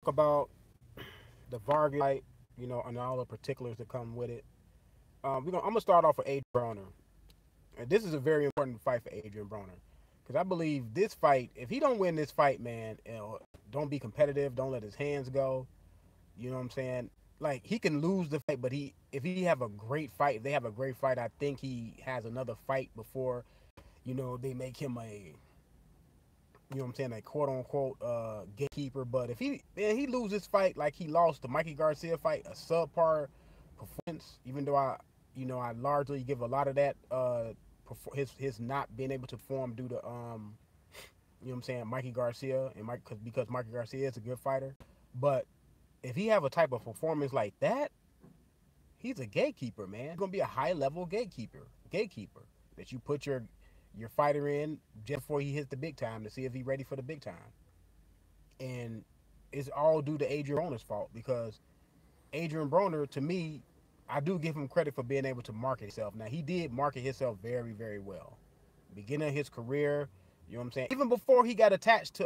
About the Vargas fight, and all the particulars that come with it. I'm gonna start off with Adrien Broner, and this is a very important fight for Adrien Broner because I believe this fight, if he don't win this fight, man, don't be competitive, don't let his hands go. You know what I'm saying? Like he can lose the fight, but if he have a great fight, if they have a great fight, I think he has another fight before they make him a what I'm saying, a quote unquote gatekeeper. But if he loses this fight like he lost the Mikey Garcia fight, a subpar performance, even though I largely give a lot of that his not being able to perform due to what I'm saying, Mikey Garcia and because Mikey Garcia is a good fighter. But if he have a type of performance like that, he's a gatekeeper, man. He's gonna be a high level gatekeeper that you put your fighter in just before he hits the big time to see if he's ready for the big time. And it's all due to Adrien Broner's fault because Adrien Broner, to me, I do give him credit for being able to market himself. Now he did market himself very, very well. Beginning of his career, you know what I'm saying? Even before he got attached to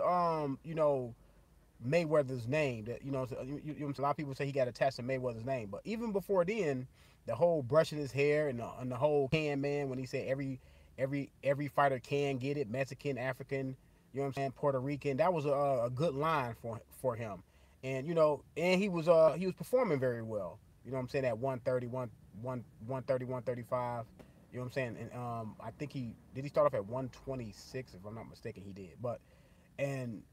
Mayweather's name. That a lot of people say he got attached to Mayweather's name, but even before then, the whole brushing his hair and the whole can man when he said every fighter can get it, Mexican, African, you know what I'm saying, Puerto Rican. That was a good line for him, and he was performing very well. You know what I'm saying, at 130, 130, 135. You know what I'm saying, and I think he start off at 126 if I'm not mistaken. He did, but and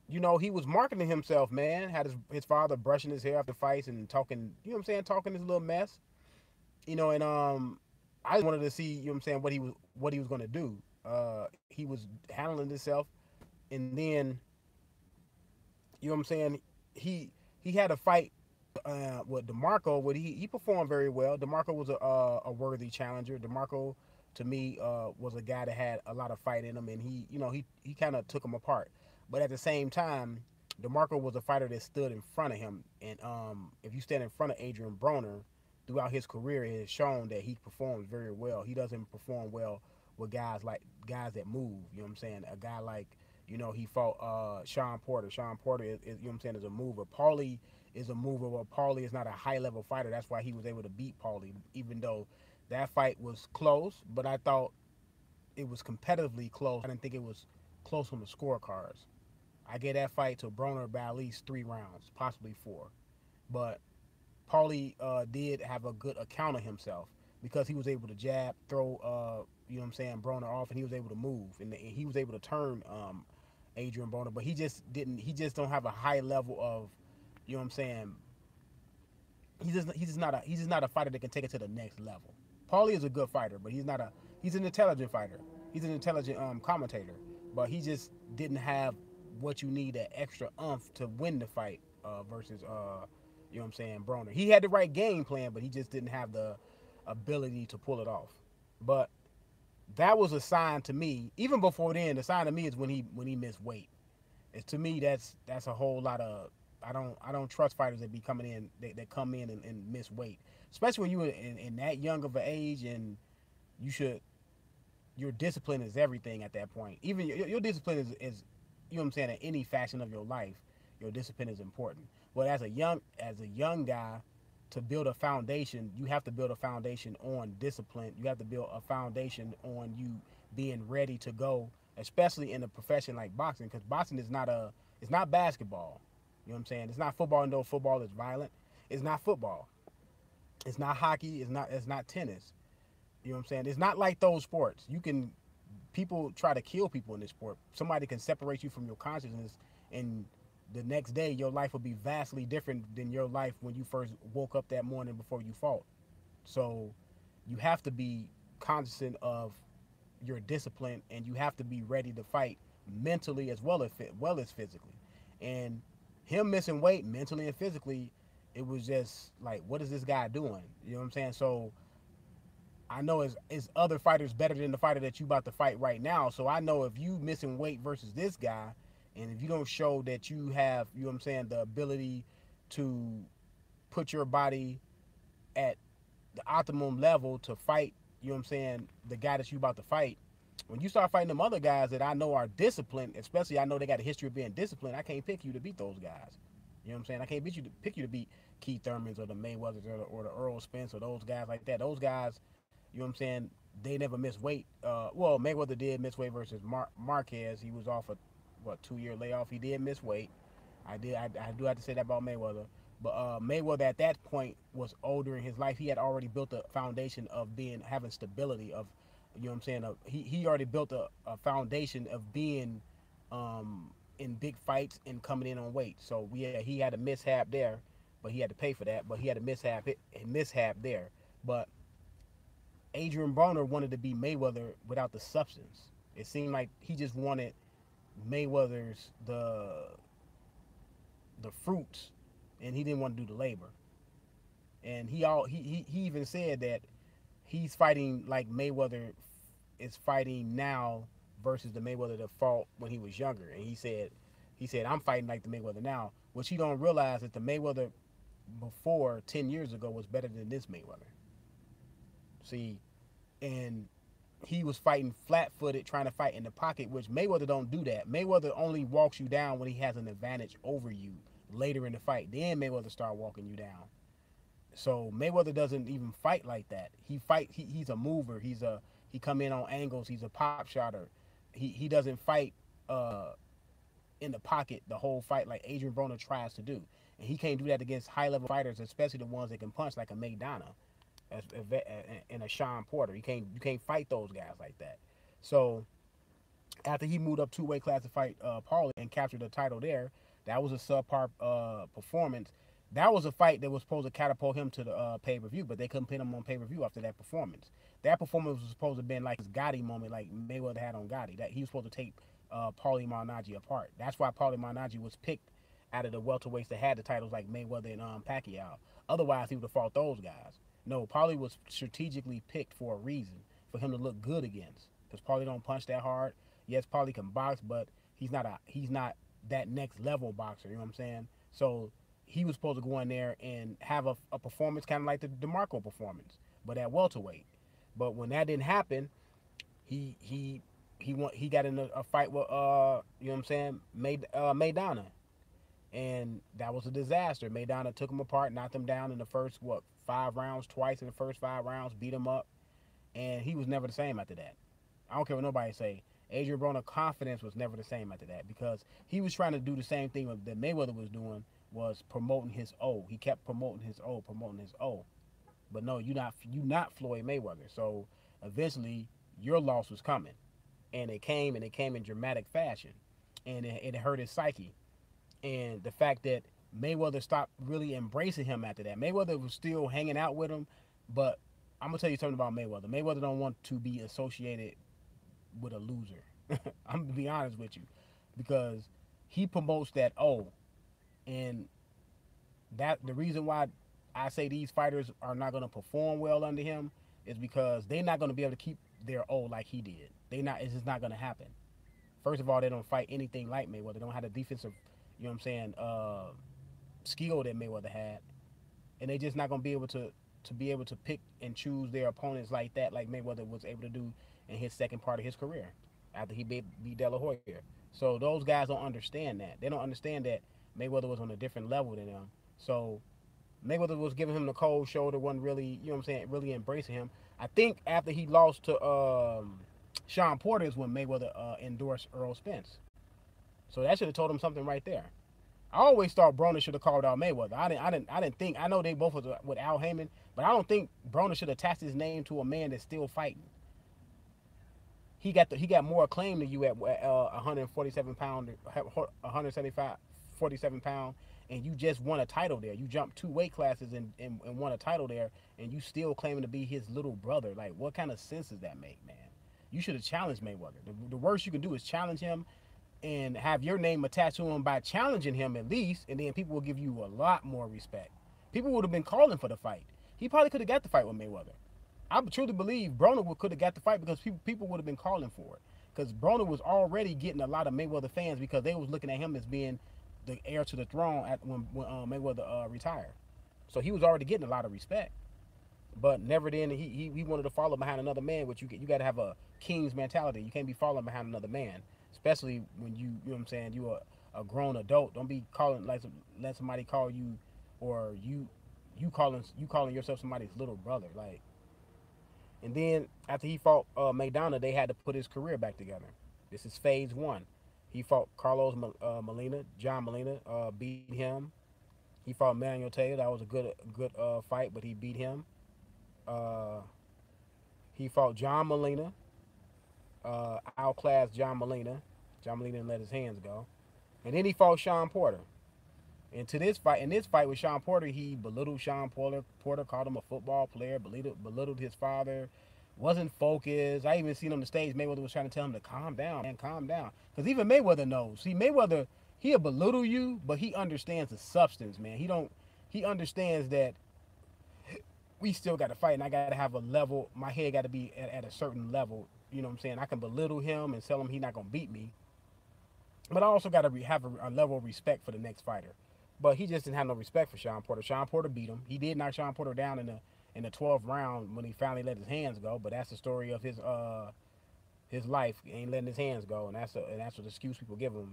he was marketing himself, man. Had his father brushing his hair after fights and talking, talking this little mess. And I just wanted to see, what I'm saying, what he was gonna do. He was handling himself, and then what I'm saying, he had a fight with DeMarco. What he performed very well. DeMarco was a worthy challenger. DeMarco, to me, was a guy that had a lot of fight in him, and he kind of took him apart. But at the same time, DeMarco was a fighter that stood in front of him, and if you stand in front of Adrien Broner throughout his career, it has shown that he performs very well. He doesn't perform well with guys that move. You know what I'm saying? A guy like he fought Sean Porter. Sean Porter is you know what I'm saying, is a mover. Paulie is a mover, but Paulie is not a high level fighter. That's why he was able to beat Paulie, even though that fight was close. But I thought it was competitively close. I didn't think it was close on the scorecards. I gave that fight to Broner by at least 3 rounds, possibly 4. But Paulie did have a good account of himself because he was able to jab, throw, Broner off, and he was able to move, and he was able to turn Adrien Broner. But he just didn't. He just don't have a high level of, you know what I'm saying. He's just not a fighter that can take it to the next level. Paulie is a good fighter, but he's an intelligent fighter. He's an intelligent commentator, but he just didn't have what you need, that extra umph to win the fight versus Broner. He had the right game plan, but he just didn't have the ability to pull it off. But that was a sign to me. Even before then, the sign to me is when he missed weight. It's, to me, that's a whole lot of. I don't trust fighters that be coming in that come in and miss weight, especially when you in that young of an age, and you should, your discipline is everything at that point. Even your discipline is you know what I'm saying, in any fashion of your life, your discipline is important. But as a young guy, to build a foundation, you have to build a foundation on discipline. You have to build a foundation on you being ready to go, especially in a profession like boxing, because boxing it's not basketball. You know what I'm saying? It's not football. No, football is violent. It's not football. It's not hockey. It's not tennis. You know what I'm saying? It's not like those sports. People try to kill people in this sport. Somebody can separate you from your consciousness, and the next day your life will be vastly different than your life when you first woke up that morning before you fought. So you have to be cognizant of your discipline, and you have to be ready to fight mentally as well as physically. And him missing weight mentally and physically, it was just like, what is this guy doing? You know what I'm saying? So I know is other fighters better than the fighter that you about to fight right now. So I know if you missing weight versus this guy, and if you don't show that you have, you know what I'm saying, the ability to put your body at the optimum level to fight, you know what I'm saying, the guy that you about to fight, when you start fighting them other guys that I know are disciplined, especially I know they got a history of being disciplined, I can't pick you to beat those guys. You know what I'm saying? I can't pick you to beat Keith Thurmans or the Mayweathers or the Earl Spence or those guys like that. Those guys, you know what I'm saying? They never miss weight. Well, Mayweather did miss weight versus Marquez. He was off a 2-year layoff. He did miss weight. I do have to say that about Mayweather. But Mayweather at that point was older in his life. He had already built a foundation of having stability of, you know what I'm saying? He already built a foundation of being in big fights and coming in on weight. So he had a mishap there, but he had to pay for that. But he had a mishap there. But Adrien Broner wanted to be Mayweather without the substance. It seemed like he just wanted Mayweather's the fruits, and he didn't want to do the labor. And he even said that he's fighting like Mayweather is fighting now versus the Mayweather that fought when he was younger. And he said I'm fighting like the Mayweather now, which he don't realize that the Mayweather before 10 years ago was better than this Mayweather. See, and he was fighting flat-footed, trying to fight in the pocket, which Mayweather don't do that. Mayweather only walks you down when he has an advantage over you later in the fight. Then Mayweather start walking you down. So Mayweather doesn't even fight like that. He's a mover. He come in on angles. He's a pop shotter. He doesn't fight in the pocket the whole fight like Adrien Broner tries to do. And he can't do that against high-level fighters, especially the ones that can punch like a Maidana and a Sean Porter. You can't fight those guys like that. So after he moved up 2 weight class to fight Paulie and captured the title there, that was a subpar performance. That was a fight that was supposed to catapult him to the pay-per-view, but they couldn't pin him on pay-per-view after that performance. That performance was supposed to have been like his Gotti moment, like Mayweather had on Gotti. That he was supposed to take Paulie Malignaggi apart. That's why Paulie Malignaggi was picked out of the welterweights that had the titles like Mayweather and Pacquiao. Otherwise, he would have fought those guys. No, Paulie was strategically picked for a reason, for him to look good against. Because Paulie don't punch that hard. Yes, Paulie can box, but he's not that next level boxer. You know what I'm saying? So he was supposed to go in there and have a performance kind of like the DeMarco performance, but at welterweight. But when that didn't happen, he got in a fight with you know what I'm saying, Maidana, and that was a disaster. Maidana took him apart, knocked him down in the first 5 rounds, twice in the first 5 rounds, beat him up, and he was never the same after that. I don't care what nobody say. Adrien Broner's confidence was never the same after that because he was trying to do the same thing that Mayweather was doing, was promoting his O. He kept promoting his O. But no, you not Floyd Mayweather. So eventually your loss was coming. And it came in dramatic fashion. And it hurt his psyche. And the fact that Mayweather stopped really embracing him after that. Mayweather was still hanging out with him, but I'm gonna tell you something about Mayweather. Mayweather don't want to be associated with a loser. I'm gonna be honest with you, because he promotes that O, and that the reason why I say these fighters are not gonna perform well under him is because they're not gonna be able to keep their O like he did. It's just not gonna happen. First of all, they don't fight anything like Mayweather. They don't have the defensive, you know what I'm saying, skill that Mayweather had, and they just not gonna be able to pick and choose their opponents like that, like Mayweather was able to do in his second part of his career after he beat De La Hoya. So those guys don't understand that. They don't understand that Mayweather was on a different level than them. So Mayweather was giving him the cold shoulder, wasn't really, you know what I'm saying, really embracing him. I think after he lost to Sean Porter is when Mayweather endorsed Earl Spence. So that should have told him something right there. I always thought Broner should have called out Mayweather. I didn't think. I know they both was with Al Heyman, but I don't think Broner should attach his name to a man that's still fighting. He got more acclaim than you at 147 pound, 175, 47 pound, and you just won a title there. You jumped 2 weight classes and won a title there, and you still claiming to be his little brother. Like, what kind of sense does that make, man? You should have challenged Mayweather. The worst you can do is challenge him and have your name attached to him by challenging him at least, and then people will give you a lot more respect. People would have been calling for the fight. He probably could have got the fight with Mayweather. I truly believe Broner could have got the fight because people would have been calling for it. Because Broner was already getting a lot of Mayweather fans because they was looking at him as being the heir to the throne when Mayweather retired. So he was already getting a lot of respect. But never then he wanted to follow behind another man, which you got to have a king's mentality. You can't be following behind another man, especially when you know what I'm saying, you a grown adult. Don't be calling like let somebody call you, or you calling yourself somebody's little brother. Like, and then after he fought McDonough, they had to put his career back together. This is phase one. He fought Carlos Molina, John Molina, beat him. He fought Manuel Taylor. That was a good fight, but he beat him. Uh, he fought John Molina, outclassed John Molina. John Molina didn't let his hands go. And then he fought Sean Porter. And in this fight with Sean Porter, he belittled Sean Porter. Porter called him a football player, belittled his father, wasn't focused. I even seen on the stage Mayweather was trying to tell him to calm down, man, calm down. Because even Mayweather knows. See, Mayweather, he'll belittle you, but he understands the substance, man. He understands that we still got to fight, and I got to have a level. My head got to be at a certain level. You know what I'm saying? I can belittle him and tell him he's not gonna beat me, but I also got to have a level of respect for the next fighter. But he just didn't have no respect for Sean Porter. Sean Porter beat him. He did knock Sean Porter down in the 12th round when he finally let his hands go. But that's the story of his life. He ain't letting his hands go, and that's what excuse people give him.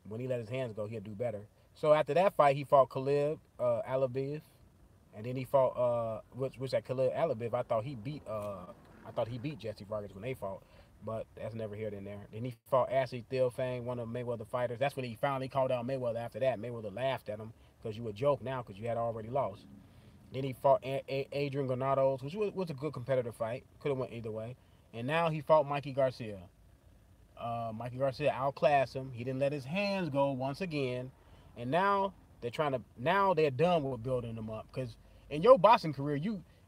When he let his hands go, he'll do better. So after that fight, he fought Khalid Alibiev, and then he fought which at Khalid Alibiev, I thought he beat Jessie Vargas when they fought, but that's never here than there. Then he fought Ashley Thilfang, one of Mayweather's fighters. That's when he finally called out Mayweather. After that, Mayweather laughed at him because you a joke now because you had already lost. Then he fought Adrien Granados, which was a good competitive fight. Could have went either way. And now he fought Mikey Garcia. Mikey Garcia outclassed him. He didn't let his hands go once again. And now they're done with building him up. Because in your boxing career,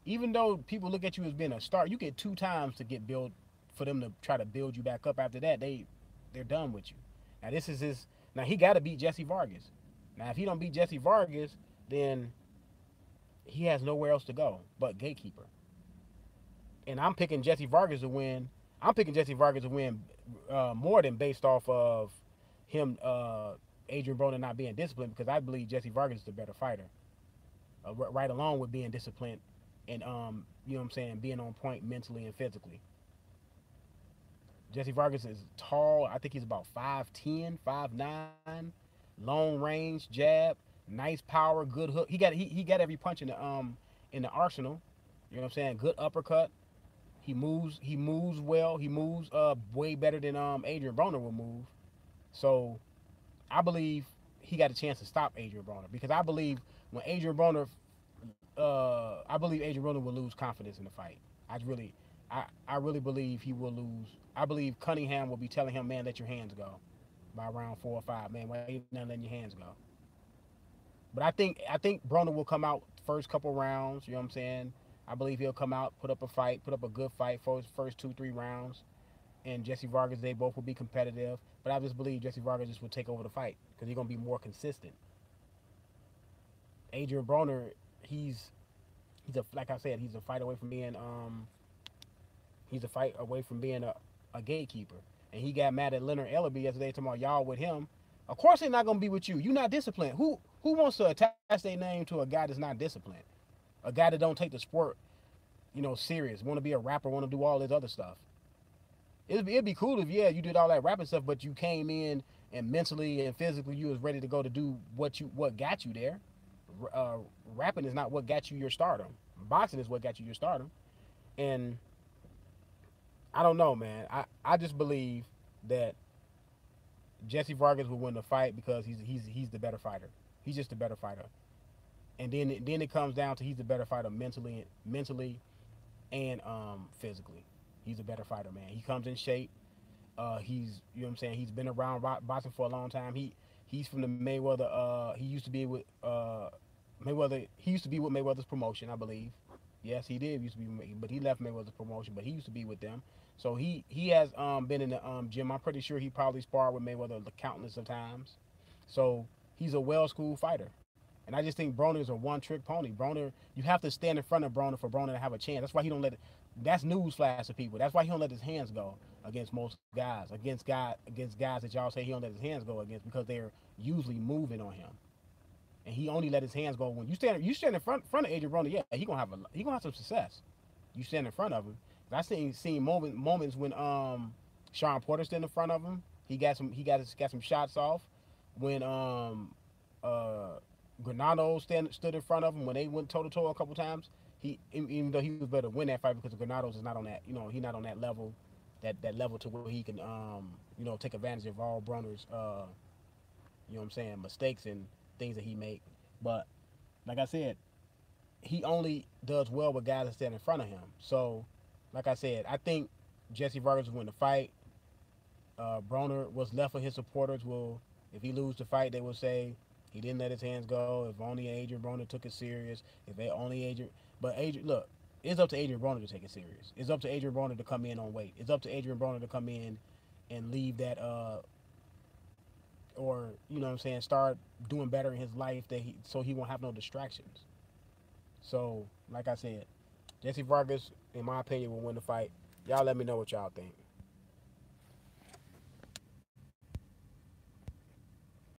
even though people look at you as being a star, you get 2 times to get built for them to try to build you back up. After that, they're done with you. Now this is his. Now he got to beat Jessie Vargas. Now if he don't beat Jessie Vargas, then he has nowhere else to go but gatekeeper. And I'm picking Jessie Vargas to win. I'm picking Jessie Vargas to win more than based off of him, Adrien Broner not being disciplined, because I believe Jessie Vargas is the better fighter. Right along with being disciplined and you know what I'm saying, being on point mentally and physically. Jessie Vargas is tall. I think he's about 5'10", 5'9", long range jab, nice power, good hook. He got every punch in the arsenal. You know what I'm saying? Good uppercut. He moves well. He moves way better than Adrien Broner will move. So I believe he got a chance to stop Adrien Broner, because I believe Adrien Broner will lose confidence in the fight. I really believe he will lose. I believe Cunningham will be telling him, man, let your hands go by round 4 or 5. Man, why you not letting your hands go? But I think Broner will come out first couple rounds. You know what I'm saying? I believe he'll come out, put up a good fight for his first 2-3 rounds. And Jessie Vargas, they both will be competitive. But I just believe Jessie Vargas just will take over the fight because he's gonna be more consistent. Adrien Broner, he's like I said, he's a fight away from being a gatekeeper. And he got mad at Leonard Ellerby yesterday talking about y'all with him. Of course they're not gonna be with you. You're not disciplined. Who wants to attach their name to a guy that's not disciplined? A guy that don't take the sport, serious. Want to be a rapper, want to do all this other stuff. It'd be cool if, yeah, you did all that rapping stuff, but you came in and mentally and physically you was ready to go to do what got you there. Rapping is not what got you your stardom. Boxing is what got you your stardom. And I don't know, man. I just believe that Jessie Vargas will win the fight because he's the better fighter. He's just the better fighter. And then it comes down to he's the better fighter mentally and physically. He's a better fighter, man. He comes in shape. He's, you know what I'm saying, he's been around boxing for a long time. He's from the Mayweather. He used to be with Mayweather. He used to be with Mayweather's promotion, I believe. Yes, he did used to be, but he left Mayweather's promotion. But he used to be with them. So he has been in the gym. I'm pretty sure he probably sparred with Mayweather countless of times. So he's a well-schooled fighter. And I just think Broner is a one-trick pony. Broner, you have to stand in front of Broner for Broner to have a chance. That's why he don't let it. That's newsflash to people. That's why he don't let his hands go against most guys. Against guys that y'all say he don't let his hands go against, because they're usually moving on him. And he only let his hands go when you stand in front of Adrien Broner. Yeah, he gonna have some success. You stand in front of him. I seen moments when Sean Porter stood in front of him. He got some shots off. when Granado stood in front of him when they went toe to toe a couple times. He even though he was better to win that fight because Granado's is not on that he's not on that level, that level to where he can take advantage of all Broner's what I'm saying, mistakes and things that he make. But like I said, he only does well with guys that stand in front of him. So like I said, I think Jessie Vargas will win the fight. Broner, what's left of his supporters will, if he lose the fight, they will say he didn't let his hands go. If only Adrien Broner took it serious. If they only Adrien, but Adrien, look, it's up to Adrien Broner to take it serious. It's up to Adrien Broner to come in on weight. It's up to Adrien Broner to come in and leave that, or what I'm saying, start doing better in his life so he won't have no distractions. So, like I said, Jessie Vargas, in my opinion, will win the fight. Y'all let me know what y'all think.